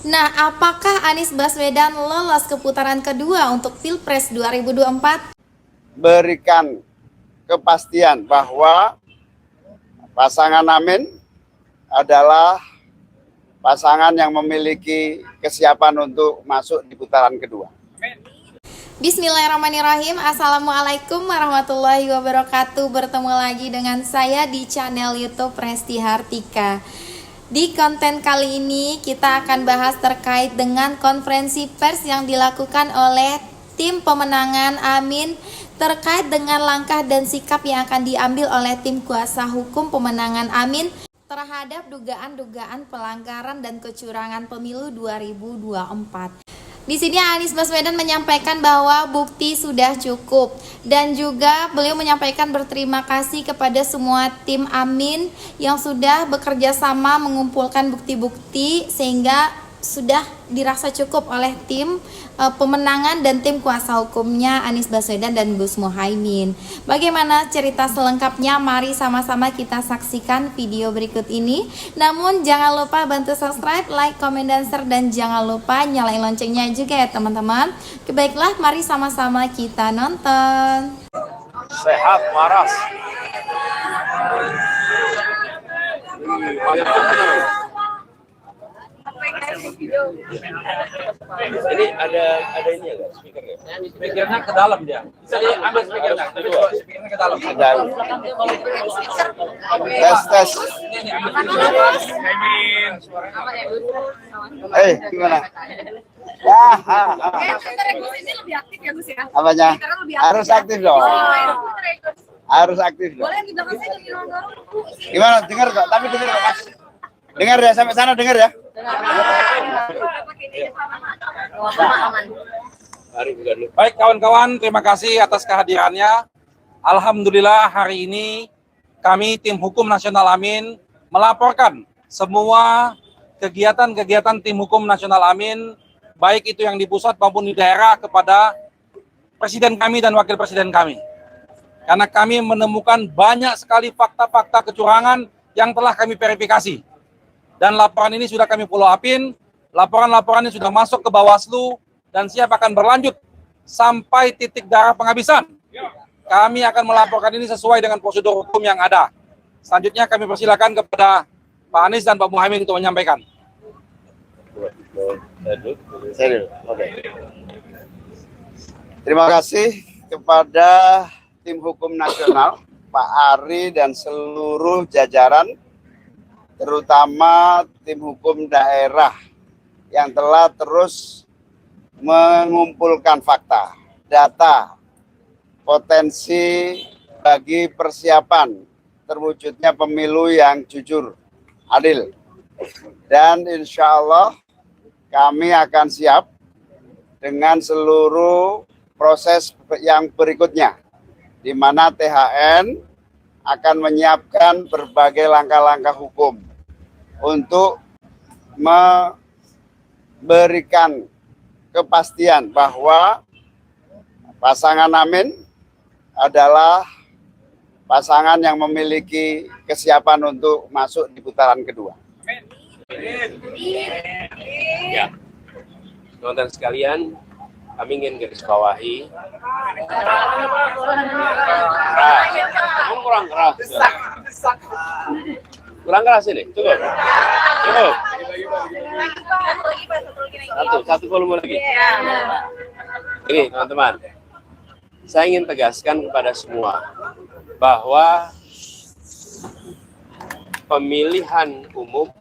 Nah, apakah Anies Baswedan lolos ke putaran kedua untuk Pilpres 2024? Berikan kepastian bahwa pasangan Amin adalah pasangan yang memiliki kesiapan untuk masuk di putaran kedua. Bismillahirrahmanirrahim. Assalamualaikum warahmatullahi wabarakatuh. Bertemu lagi dengan saya di channel YouTube Resti Hartika. Di konten kali ini kita akan bahas terkait dengan konferensi pers yang dilakukan oleh tim pemenangan Amin terkait dengan langkah dan sikap yang akan diambil oleh tim kuasa hukum pemenangan Amin terhadap dugaan-dugaan pelanggaran dan kecurangan pemilu 2024. Di sini Anies Baswedan menyampaikan bahwa bukti sudah cukup dan juga beliau menyampaikan berterima kasih kepada semua tim Amin yang sudah bekerja sama mengumpulkan bukti-bukti sehingga sudah dirasa cukup oleh tim pemenangan dan tim kuasa hukumnya Anies Baswedan dan Gus Muhaimin. Bagaimana cerita selengkapnya? Mari sama-sama kita saksikan video berikut ini. Namun jangan lupa bantu subscribe, like, komen, dan share, dan jangan lupa nyalain loncengnya juga ya teman-teman. Baiklah, mari sama-sama kita nonton. Sehat waras. Ini ada ini ya, speakernya. Speakernya ke dalam dia. Bisa diambil speakernya. Speakernya ke dalam. Tes. Gimana? Lebih aktif ya Gus ya? Apanya? Harus aktif dong. Harus aktif dong. Boleh di belakang saya jadi dorong-dorong. Gimana? Dengar kok, tapi dengar kok Mas. Dengar ya, sampai sana dengar ya. Baik kawan-kawan, terima kasih atas kehadirannya. Alhamdulillah hari ini kami tim hukum nasional Amin melaporkan semua kegiatan-kegiatan tim hukum nasional Amin, baik itu yang di pusat maupun di daerah, kepada presiden kami dan wakil presiden kami. Karena kami menemukan banyak sekali fakta-fakta kecurangan yang telah kami verifikasi. Dan laporan ini sudah kami follow upin, laporan-laporan ini sudah masuk ke Bawaslu dan siap akan berlanjut sampai titik darah penghabisan. Kami akan melaporkan ini sesuai dengan prosedur hukum yang ada. Selanjutnya kami persilakan kepada Pak Anies dan Pak Muhaimin untuk menyampaikan. Oke. Terima kasih kepada tim hukum nasional, Pak Ari dan seluruh jajaran, terutama tim hukum daerah yang telah terus mengumpulkan fakta, data, potensi bagi persiapan terwujudnya pemilu yang jujur, adil. Dan insya Allah kami akan siap dengan seluruh proses yang berikutnya, di mana THN akan menyiapkan berbagai langkah-langkah hukum untuk memberikan kepastian bahwa pasangan Amin adalah pasangan yang memiliki kesiapan untuk masuk di putaran kedua. Ya, teman-teman sekalian, kami ingin garis bawahi. Kurang keras. Kurang keras ini, cukup. Satu volume lagi. Ini teman-teman, saya ingin tegaskan kepada semua bahwa pemilihan umum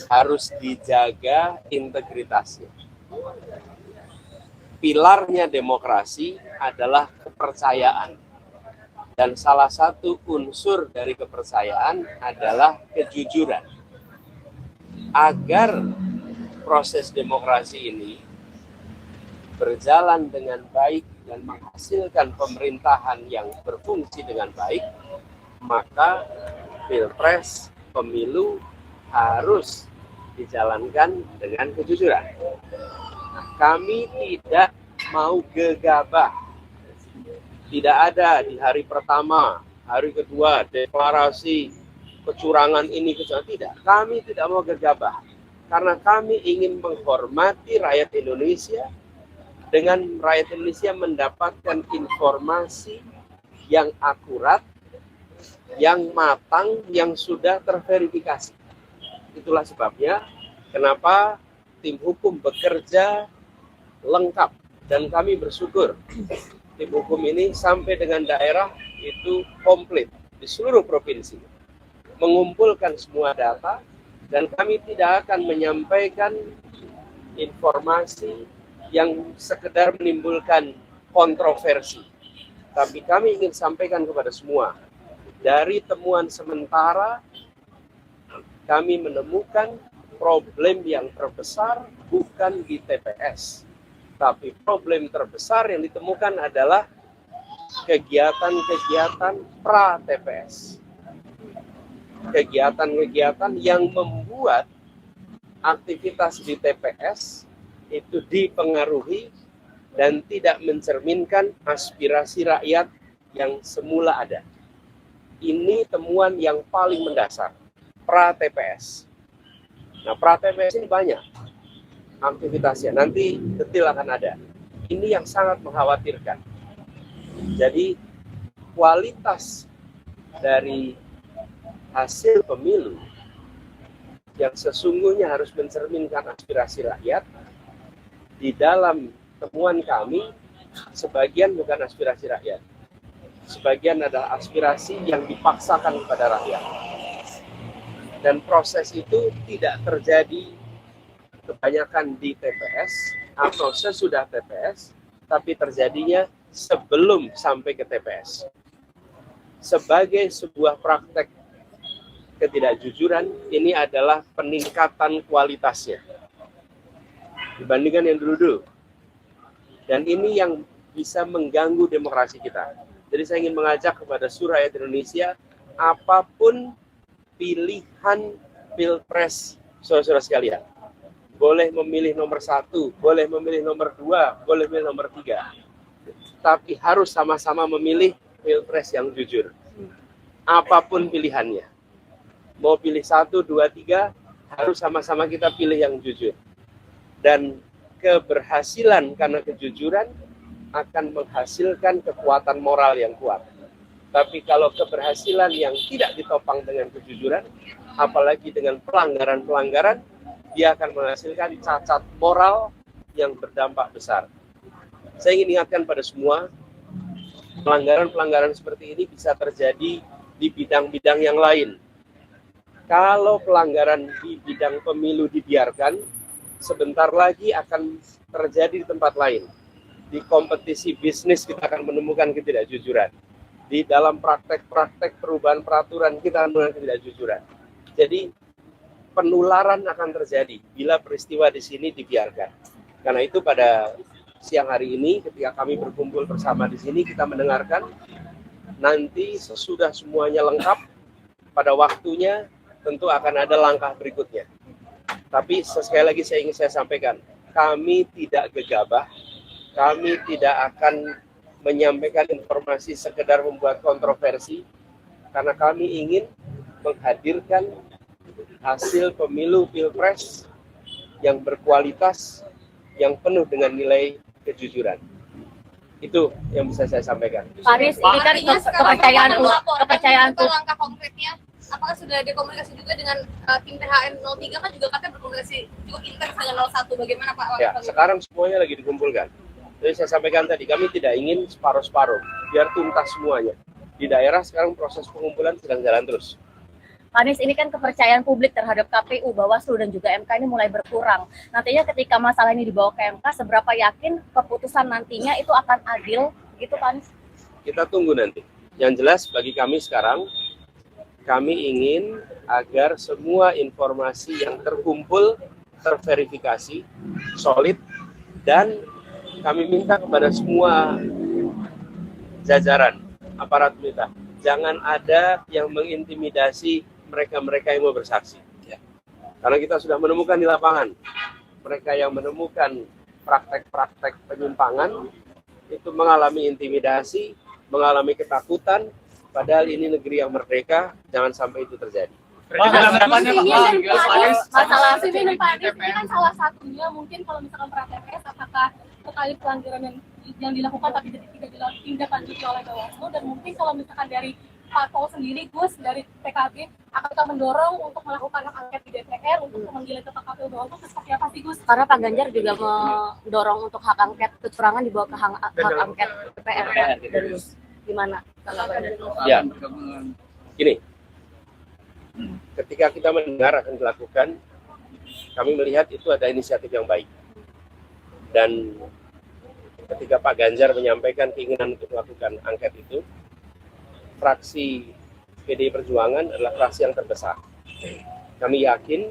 harus dijaga integritasnya. Pilarnya demokrasi adalah kepercayaan. Dan salah satu unsur dari kepercayaan adalah kejujuran. Agar proses demokrasi ini berjalan dengan baik dan menghasilkan pemerintahan yang berfungsi dengan baik, maka Pilpres, pemilu harus dijalankan dengan kejujuran. Kami tidak mau gegabah. Tidak ada di hari pertama, hari kedua deklarasi kecurangan ini, kecurangan, tidak. Kami tidak mau gegabah. Karena kami ingin menghormati rakyat Indonesia, dengan rakyat Indonesia mendapatkan informasi yang akurat, yang matang, yang sudah terverifikasi. Itulah sebabnya kenapa tim hukum bekerja lengkap, dan kami bersyukur tim hukum ini sampai dengan daerah itu komplit di seluruh provinsi, mengumpulkan semua data, dan kami tidak akan menyampaikan informasi yang sekedar menimbulkan kontroversi. Tapi kami ingin sampaikan kepada semua, dari temuan sementara kami menemukan problem yang terbesar bukan di TPS, tapi problem terbesar yang ditemukan adalah kegiatan-kegiatan pra-TPS. Kegiatan-kegiatan yang membuat aktivitas di TPS itu dipengaruhi dan tidak mencerminkan aspirasi rakyat yang semula ada. Ini temuan yang paling mendasar, pra-TPS. Nah, pra-TPS ini banyak aktivitasnya, nanti detail akan ada. Ini yang sangat mengkhawatirkan. Jadi, kualitas dari hasil pemilu yang sesungguhnya harus mencerminkan aspirasi rakyat, di dalam temuan kami, sebagian bukan aspirasi rakyat. Sebagian adalah aspirasi yang dipaksakan kepada rakyat. Dan proses itu tidak terjadi kebanyakan di TPS atau sesudah TPS, tapi terjadinya sebelum sampai ke TPS. Sebagai sebuah praktek ketidakjujuran, ini adalah peningkatan kualitasnya dibandingkan yang dulu-dulu. Dan ini yang bisa mengganggu demokrasi kita. Jadi saya ingin mengajak kepada seluruh rakyat Indonesia, apapun pilihan pilpres saudara-saudara sekalian, boleh memilih nomor 1, boleh memilih nomor 2, boleh memilih nomor 3, tapi harus sama-sama memilih pilpres yang jujur. Apapun pilihannya, mau pilih 1, 2, 3, harus sama-sama kita pilih yang jujur. Dan keberhasilan karena kejujuran akan menghasilkan kekuatan moral yang kuat. Tapi kalau keberhasilan yang tidak ditopang dengan kejujuran, apalagi dengan pelanggaran-pelanggaran, dia akan menghasilkan cacat moral yang berdampak besar. Saya ingin ingatkan pada semua, pelanggaran-pelanggaran seperti ini bisa terjadi di bidang-bidang yang lain. Kalau pelanggaran di bidang pemilu dibiarkan, sebentar lagi akan terjadi di tempat lain. Di kompetisi bisnis kita akan menemukan ketidakjujuran. Di dalam praktek-praktek perubahan peraturan kita akan menemukan ketidakjujuran. Jadi penularan akan terjadi bila peristiwa di sini dibiarkan. Karena itu pada siang hari ini ketika kami berkumpul bersama di sini, kita mendengarkan, nanti sesudah semuanya lengkap, pada waktunya tentu akan ada langkah berikutnya. Tapi sekali lagi saya ingin sampaikan, kami tidak gegabah, kami tidak akan menyampaikan informasi sekedar membuat kontroversi, karena kami ingin menghadirkan hasil pemilu pilpres yang berkualitas, yang penuh dengan nilai kejujuran. Itu yang bisa saya sampaikan. Pak Anies, ini kan kepercayaan langkah konkretnya, apakah sudah ada komunikasi juga dengan tim THN 03, kan juga katanya berkomunikasi cukup intens dengan 01, bagaimana Pak? Ya, sekarang semuanya lagi dikumpulkan. Jadi saya sampaikan tadi, kami tidak ingin separuh-separuh, biar tuntas semuanya. Di daerah sekarang proses pengumpulan sedang jalan terus. Pak Anies, ini kan kepercayaan publik terhadap KPU, Bawaslu, dan juga MK ini mulai berkurang. Nantinya ketika masalah ini dibawa ke MK, seberapa yakin keputusan nantinya itu akan adil, gitu Pak Anies? Kita tunggu nanti. Yang jelas bagi kami sekarang, kami ingin agar semua informasi yang terkumpul, terverifikasi, solid, dan kami minta kepada semua jajaran aparat pemerintah, jangan ada yang mengintimidasi mereka-mereka yang mau bersaksi. Ya. Karena kita sudah menemukan di lapangan, mereka yang menemukan praktek-praktek penyimpangan itu mengalami intimidasi, mengalami ketakutan, padahal ini negeri yang merdeka, jangan sampai itu terjadi. masalah ini kan salah satunya mungkin kalau misalkan pra TPS apakah terkait pelanggaran yang dilakukan tapi tidak ditindaklanjuti oleh Bawaslu, dan mungkin kalau misalkan dari Pak Pol sendiri, Gus, dari PKB akan mendorong untuk melakukan hak angket di DPR untuk memanggil ke KPU Bawaslu, seperti apa sih, Gus? karena Pak Ganjar juga mendorong untuk hak angket kecurangan dibawa ke hak angket DPR. Dan Gus, gimana? Ya, gini, ketika kita mendengar akan dilakukan, kami melihat itu ada inisiatif yang baik. Dan ketika Pak Ganjar menyampaikan keinginan untuk melakukan angket itu, fraksi PDI Perjuangan adalah fraksi yang terbesar. Kami yakin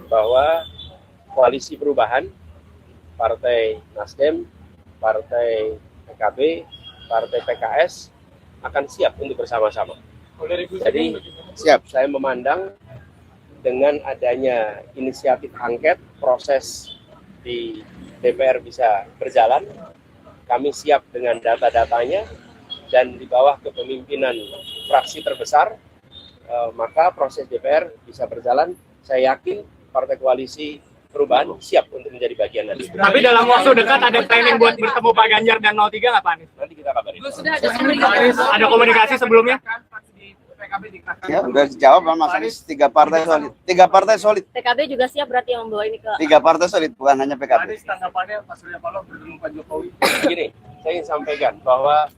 bahwa koalisi perubahan, Partai Nasdem, Partai PKB, Partai PKS akan siap untuk bersama-sama. Jadi siap, saya memandang dengan adanya inisiatif angket, proses di DPR bisa berjalan. Kami siap dengan data-datanya, dan di bawah kepemimpinan fraksi terbesar, maka proses DPR bisa berjalan. Saya yakin Partai Koalisi Perubahan siap untuk menjadi bagian dari itu. Tapi dalam waktu dekat ada planning buat bertemu Pak Ganjar dan 03 nggak Pak Anies? Nanti kita kabarin. Ada komunikasi sebelumnya? Ya, udah dijawab sama Mas Anies, 3 partai solid. 3 partai solid. PKB juga siap berarti yang membawa ini ke 3 partai solid, bukan hanya PKB. Anies tanggapannya Pak Surya Paloh bertemu Pak Jokowi. Begini, saya ingin sampaikan bahwa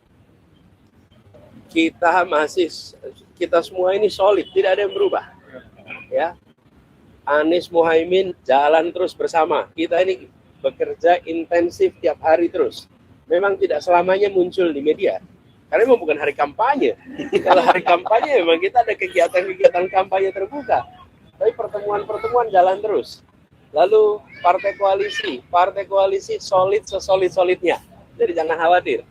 kita semua ini solid, tidak ada yang berubah. Ya, Anies Muhaimin jalan terus bersama. Kita ini bekerja intensif tiap hari terus. Memang tidak selamanya muncul di media, karena memang bukan hari kampanye. Kalau hari kampanye memang kita ada kegiatan-kegiatan kampanye terbuka. Tapi pertemuan-pertemuan jalan terus. Lalu partai koalisi solid sesolid-solidnya. Jadi jangan khawatir.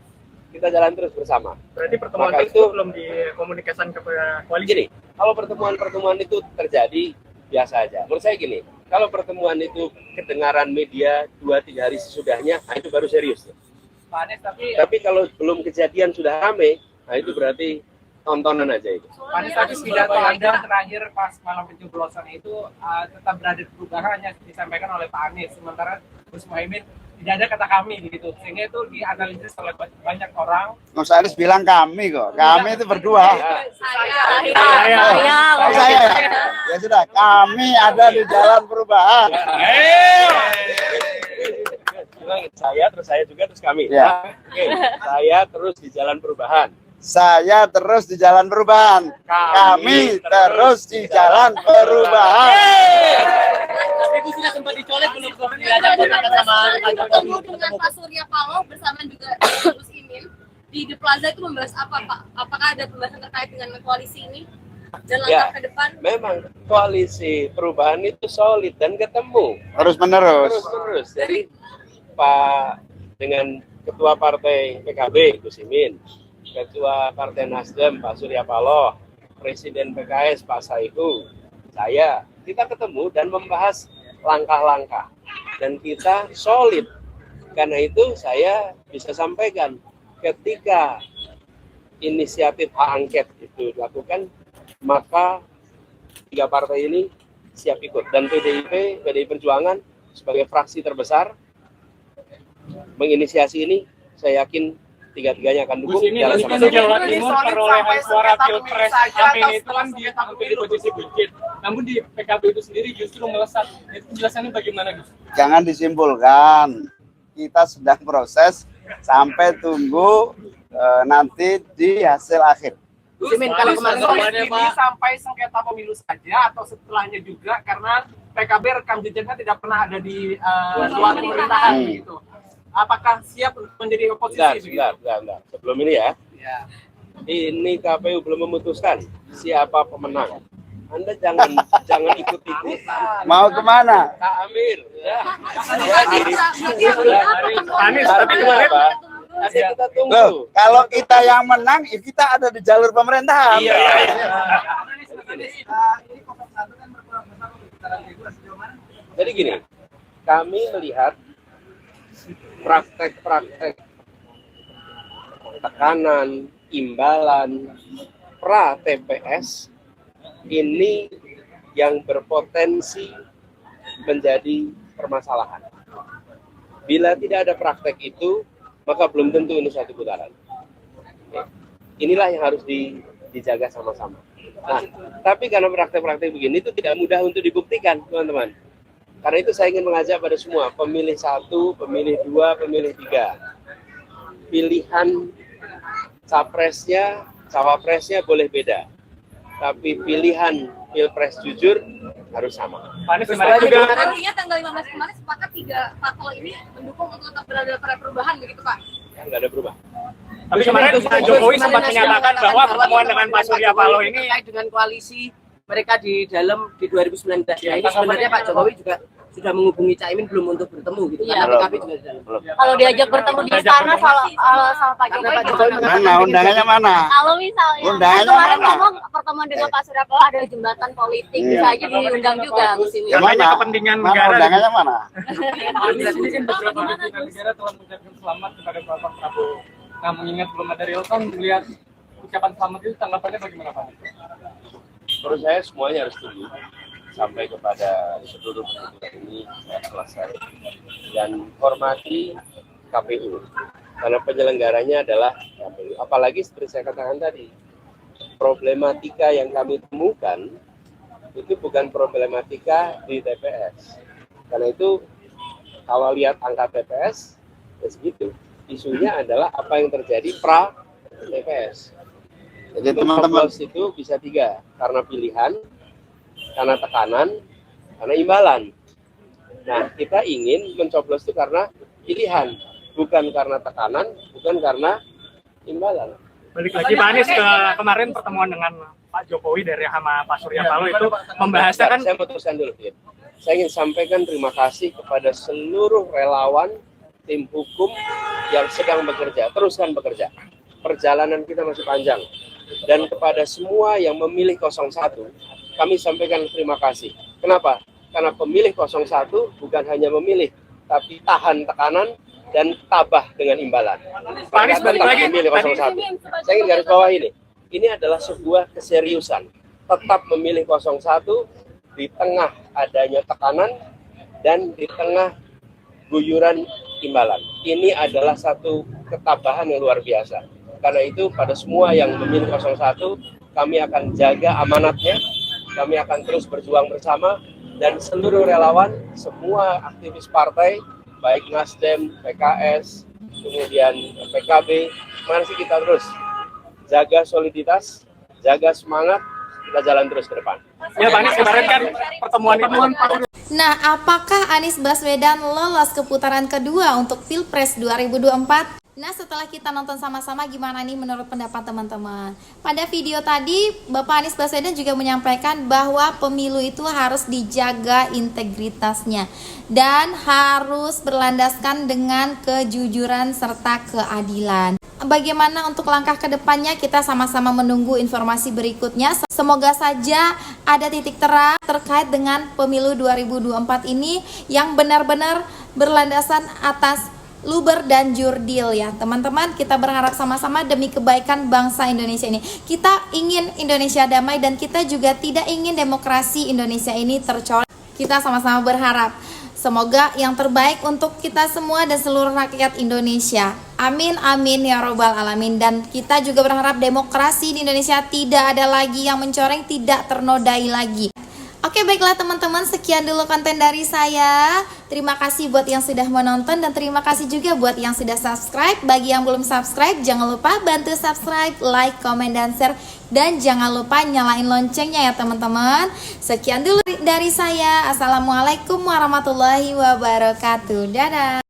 Kita jalan terus bersama. Berarti pertemuan Maka itu belum dikomunikasikan ke koalisi? Gini, kalau pertemuan-pertemuan itu terjadi biasa aja. Menurut saya gini, kalau pertemuan itu kedengaran media 2-3 hari sesudahnya, nah itu baru serius. Pak Anies, Tapi kalau belum kejadian sudah rame, nah itu berarti tontonan aja itu. Pak Anies tadi pidato Anda terakhir pas malam pencoblosan itu tetap berada di perubahan hanya disampaikan oleh Pak Anies, sementara Gus Muhaimin tidak ada kata kami gitu, sehingga itu dianalisis oleh banyak orang. Mas Anies bilang kami kok, kami itu berdua. saya. Ya sudah, kami ada di jalan perubahan. Saya terus saya juga terus kami. Ya. Oke, saya terus di jalan perubahan. Saya terus di jalan perubahan. Kami terus di jalan perubahan. Itu sudah sempat dicolek belum? Ketemu dengan Pak Surya Paloh bersama juga Gus Imin di The Plaza itu membahas apa, Pak? Apakah ada pembahasan terkait dengan koalisi ini dan langkah ke depan? Memang koalisi perubahan itu solid dan ketemu Terus menerus. terus. Jadi Pak dengan Ketua Partai PKB Gus Imin, Ketua Partai Nasdem Pak Surya Paloh, Presiden PKS Pak Saihu, kita ketemu dan membahas langkah-langkah dan kita solid. Karena itu saya bisa sampaikan ketika inisiatif hak angket itu dilakukan, maka 3 partai ini siap ikut, dan PDI Perjuangan sebagai fraksi terbesar menginisiasi ini. Saya yakin 3-3-nya akan dukung. Ini kan Jawa Timur perolehan suara pilpres kami itu kan hampir di posisi buncit, namun di PKB itu sendiri justru melesat. Itu penjelasannya bagaimana, Gus? Jangan disimpulkan. Kita sedang proses sampai tunggu nanti di hasil akhir. Gus, kalau kemarin ini sampai sengketa pemilu saja atau setelahnya juga, karena PKB rekam jejaknya tidak pernah ada di luar pemerintahan gitu. Apakah siap menjadi oposisi? Enggak. Sebelum ini ya. Ini KPU belum memutuskan siapa pemenang. Anda jangan ikut-ikut. Mau kemana? Kak Amir. Anies, tapi kemarin Nanti kita tunggu. Loh, kalau kita yang menang, ya kita ada di jalur pemerintahan. Iya. Jadi gini, kami melihat praktek-praktek tekanan, imbalan, pra TPS ini yang berpotensi menjadi permasalahan. Bila tidak ada praktek itu, maka belum tentu ini satu putaran. Oke. Inilah yang harus dijaga sama-sama. Nah, tapi karena praktek-praktek begini itu tidak mudah untuk dibuktikan, teman-teman. Karena itu saya ingin mengajak pada semua, pemilih 1, pemilih 2, pemilih 3. Pilihan capresnya, cawapresnya boleh beda. Tapi pilihan pilpres jujur harus sama. Artinya tanggal 15 kemarin sepakat 3 parpol ini mendukung untuk tetap berada pada perubahan begitu Pak? Nggak ada perubahan. Tapi kemarin Pak Jokowi sempat menyatakan bahwa pertemuan dengan Pak Surya Paloh ini terkait dengan koalisi mereka di dalam di 2019. Nah, ini sebenarnya Pak Jokowi juga sudah menghubungi Caimin belum untuk bertemu gitu. Iya. Karena PKB juga di dalam. Kalau diajak bertemu di istana sama Pak Jokowi. Mana undangannya mana? Kalau misalnya Undangannya kemarin mana? ngomong pertemuan dengan Pak Surya Paloh ada jembatan politik, Iya. bisa aja diundang juga musim ini. Yang mana? kepentingan Mana negara. undangannya mana? Ini kan beberapa pimpinan negara telah mengucapkan selamat kepada Bapak Prabowo. Nah, mengingat belum ada real count, melihat ucapan selamat itu tanggapannya bagaimana Pak? Menurut saya semuanya harus tunggu sampai kepada seluruh perhitungan ini selesai dan hormati KPU karena penyelenggaranya adalah KPU. Apalagi seperti saya katakan tadi, problematika yang kami temukan itu bukan problematika di TPS. Karena itu kalau lihat angka TPS ya segitu. Isunya adalah apa yang terjadi pra TPS. Jadi Itu teman-teman, coblos itu bisa 3, karena pilihan, karena tekanan, karena imbalan. Nah, kita ingin mencoblos itu karena pilihan, bukan karena tekanan, bukan karena imbalan. Balik lagi Pak Anies ke kemarin pertemuan dengan Pak Jokowi dari sama Pak Surya Paloh itu membahasnya kan Saya putuskan dulu, Fit. Saya ingin sampaikan terima kasih kepada seluruh relawan tim hukum yang sedang bekerja, teruskan bekerja. Perjalanan kita masih panjang. Dan kepada semua yang memilih 01, kami sampaikan terima kasih. Kenapa? Karena pemilih 01 bukan hanya memilih, tapi tahan tekanan dan tabah dengan imbalan. Pak Anies balik Tetap lagi. memilih 01. Saya ingin garis bawah ini. Ini adalah sebuah keseriusan. Tetap memilih 01 di tengah adanya tekanan dan di tengah guyuran imbalan. Ini adalah satu ketabahan yang luar biasa. Karena itu pada semua yang memilih 01, kami akan jaga amanatnya, kami akan terus berjuang bersama, dan seluruh relawan, semua aktivis partai, baik Nasdem, PKS, kemudian PKB, mari kita terus jaga soliditas, jaga semangat, kita jalan terus ke depan. ya Pak Anies kemarin kan pertemuan Nah, apakah Anies Baswedan lolos ke putaran kedua untuk Pilpres 2024? Nah, setelah kita nonton sama-sama, gimana nih menurut pendapat teman-teman? Pada video tadi, Bapak Anies Baswedan juga menyampaikan bahwa pemilu itu harus dijaga integritasnya dan harus berlandaskan dengan kejujuran serta keadilan. Bagaimana untuk langkah kedepannya, kita sama-sama menunggu informasi berikutnya. Semoga saja ada titik terang terkait dengan pemilu 2024 ini yang benar-benar berlandasan atas luber dan jurdil ya teman-teman. Kita berharap sama-sama demi kebaikan bangsa Indonesia ini. Kita ingin Indonesia damai dan kita juga tidak ingin demokrasi Indonesia ini tercolek. Kita sama-sama berharap semoga yang terbaik untuk kita semua dan seluruh rakyat Indonesia. Amin amin ya robbal alamin. Dan kita juga berharap demokrasi di Indonesia tidak ada lagi yang mencoreng, tidak ternodai lagi. Oke, baiklah teman-teman, sekian dulu konten dari saya. Terima kasih buat yang sudah menonton dan terima kasih juga buat yang sudah subscribe. Bagi yang belum subscribe, jangan lupa bantu subscribe, like, komen, dan share. Dan jangan lupa nyalain loncengnya ya teman-teman. Sekian dulu dari saya. Assalamualaikum warahmatullahi wabarakatuh. Dadah.